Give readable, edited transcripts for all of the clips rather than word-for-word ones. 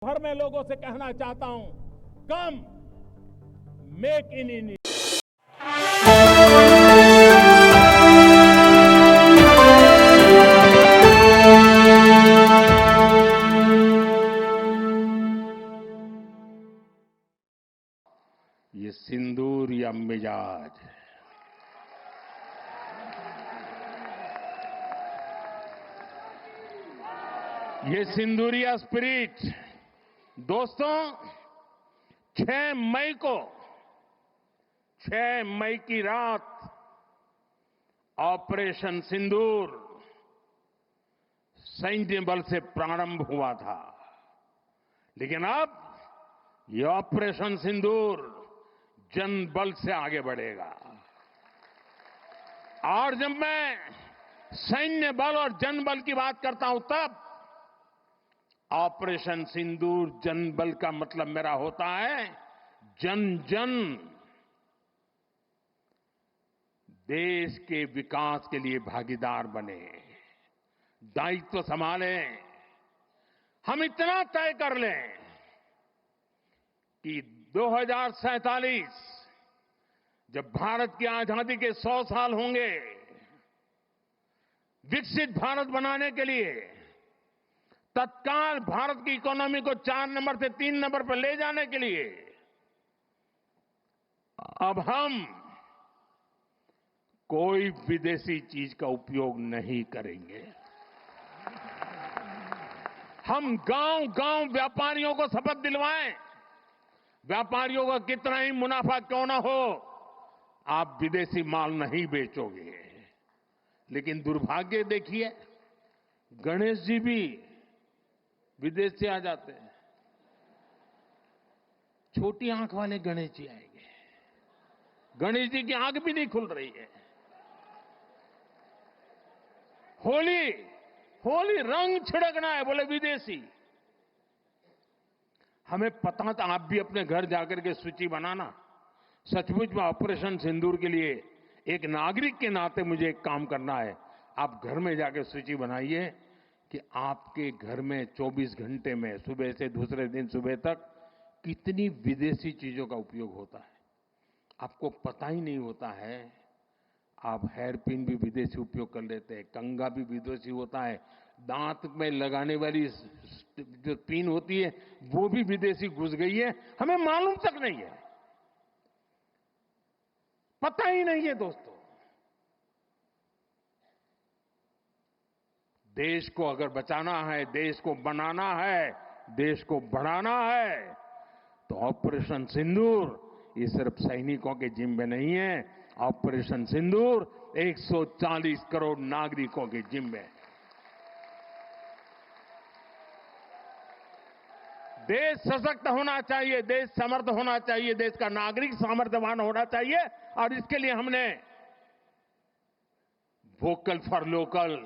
भर में लोगों से कहना चाहता हूं, कम मेक इन इंडिया। ये सिंदूर या मिजाज, ये सिंदूरिया स्पिरिट। दोस्तों, 6 मई की रात ऑपरेशन सिंदूर सैन्य बल से प्रारंभ हुआ था, लेकिन अब ये ऑपरेशन सिंदूर जन बल से आगे बढ़ेगा। और जब मैं सैन्य बल और जन बल की बात करता हूं, तब ऑपरेशन सिंदूर जन बल का मतलब मेरा होता है जन जन देश के विकास के लिए भागीदार बने, दायित्व संभालें। हम इतना तय कर लें कि 2047 जब भारत की आजादी के 100 साल होंगे, विकसित भारत बनाने के लिए तत्काल भारत की इकोनॉमी को 4 नंबर से 3 नंबर पर ले जाने के लिए अब हम कोई विदेशी चीज का उपयोग नहीं करेंगे। हम गांव-गांव व्यापारियों को शपथ दिलवाएं, व्यापारियों का कितना ही मुनाफा क्यों ना हो, आप विदेशी माल नहीं बेचोगे। लेकिन दुर्भाग्य देखिए, गणेश जी भी विदेश से आ जाते हैं। छोटी आंख वाले गणेश जी आएंगे, गणेश जी की आंख भी नहीं खुल रही है। होली रंग छिड़कना है, बोले विदेशी। हमें पता था, आप भी अपने घर जाकर के सूची बनाना। सचमुच में ऑपरेशन सिंदूर के लिए एक नागरिक के नाते मुझे एक काम करना है। आप घर में जाकर सूची बनाइए कि आपके घर में 24 घंटे में सुबह से दूसरे दिन सुबह तक कितनी विदेशी चीजों का उपयोग होता है। आपको पता ही नहीं होता है। आप हेयर पिन भी विदेशी उपयोग कर लेते हैं, कंघा भी विदेशी होता है, दांत में लगाने वाली जो पिन होती है वो भी विदेशी घुस गई है, हमें मालूम तक नहीं है, पता ही नहीं है। दोस्तों, देश को अगर बचाना है, देश को बनाना है, देश को बढ़ाना है, तो ऑपरेशन सिंदूर ये सिर्फ सैनिकों के जिम्मे नहीं है। ऑपरेशन सिंदूर 140 करोड़ नागरिकों के जिम्मे। देश सशक्त होना चाहिए, देश समर्थ होना चाहिए, देश का नागरिक सामर्थ्यवान होना चाहिए। और इसके लिए हमने vocal for local,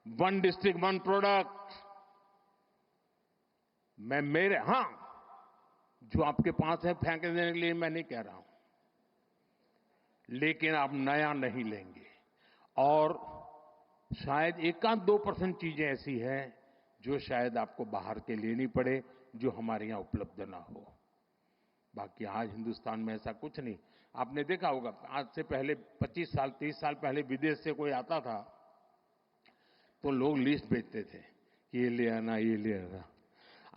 1 district 1 product, जो आपके पास है फेंक देने के लिए मैं नहीं कह रहा हूं, लेकिन आप नया नहीं लेंगे। और शायद 1-2% चीजें ऐसी हैं जो शायद आपको बाहर के लेनी पड़े, जो हमारे यहां उपलब्ध ना हो। बाकी आज हिंदुस्तान में ऐसा कुछ नहीं। आपने देखा होगा, आज से पहले 25 साल 30 साल पहले विदेश से कोई आता था तो लोग लिस्ट भेजते थे, ये ले आना, ये ले आना।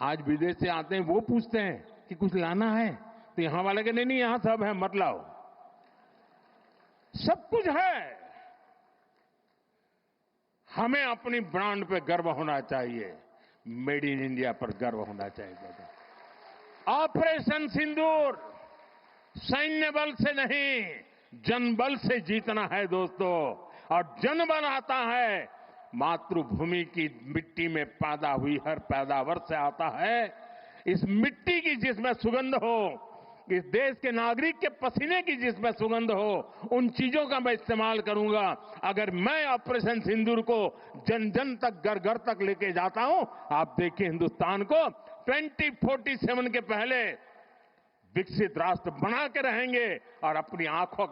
आज विदेश से आते हैं, वो पूछते हैं कि कुछ लाना है, तो यहां वाले के नहीं, यहां सब है, मत लाओ, सब कुछ है। हमें अपनी ब्रांड पे गर्व होना चाहिए, मेड इन इंडिया पर गर्व होना चाहिए। ऑपरेशन सिंदूर सैन्य बल से नहीं, जनबल से जीतना है दोस्तों। और जनबल आता है मातृभूमि की मिट्टी में पैदा हुई हर पैदावार से आता है। इस मिट्टी की जिसमें सुगंध हो, इस देश के नागरिक के पसीने की जिसमें सुगंध हो, उन चीजों का मैं इस्तेमाल करूंगा। अगर मैं ऑपरेशन सिंदूर को जन जन तक, घर घर तक लेके जाता हूं, आप देखिए हिंदुस्तान को 2047 के पहले विकसित राष्ट्र बना के रहेंगे और अपनी आंखों